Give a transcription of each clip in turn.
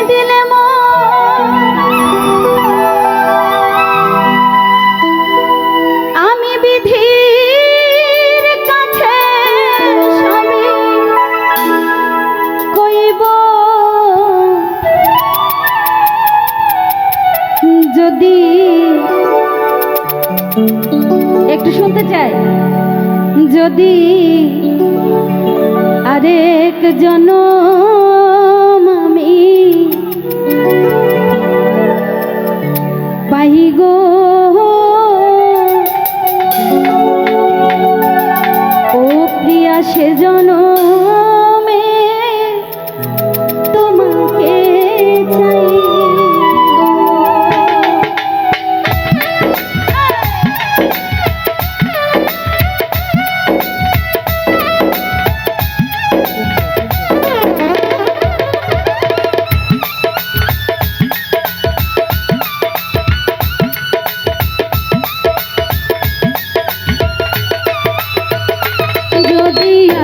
দিলে আমি বিধির কাছে সবই কইব, যদি একটু শুনতে চাই, যদি আরেক জনম আমি পাই গো, ও প্রিয়া সে জনমে তোমাকে চাই।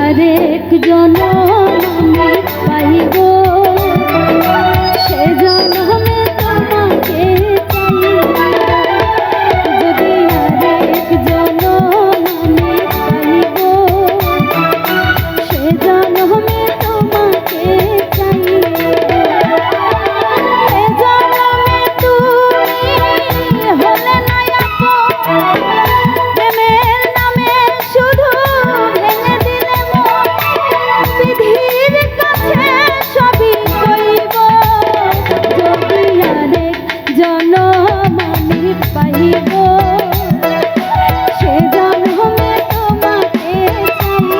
আরেক জনম আমি পাই গো, সে জনমে তোমাকে চাই। যদি আরেক জনম আমি পাই গো, সে জনমে তোমাকে চাই। সে জনমে তুমি হলে না আপন, প্রেমের নামে শুধু ভেঙে দিলে বিধির কাছে সবই কইব। যদি আরেক জনম আমি পাইব, সে জনমে তোমাকে চাইব।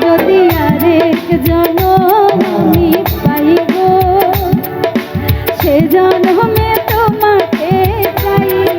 যদি আরেক জনম আমি পাইব, সে জনমে তোমাকে চাইব।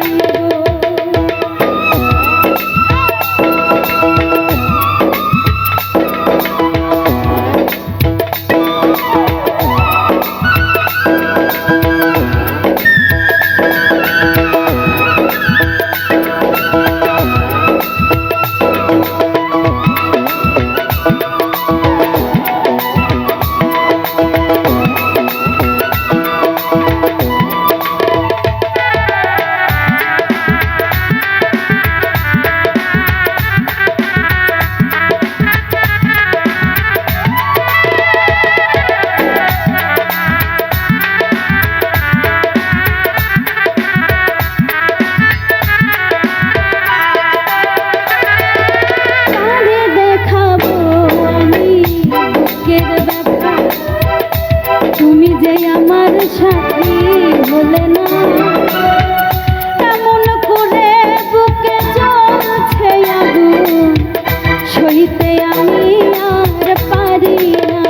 তুমি যে আমার সাথী হলে না, এমন করে বুকে জ্বলছে আগুন, সইতে আমি আর পারি না।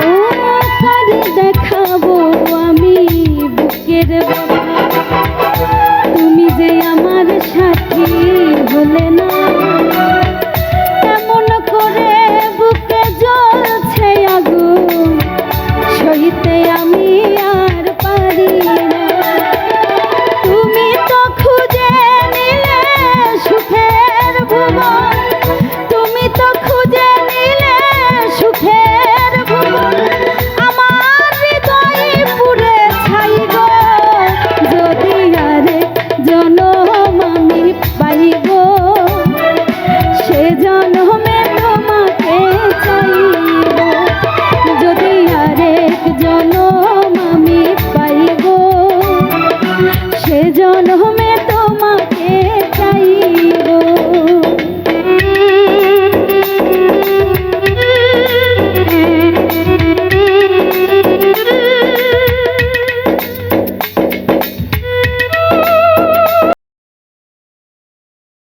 ও কারে দেখাবো আমি বুকের ব্যথা, তুমি যে আমার সাথী হলে না।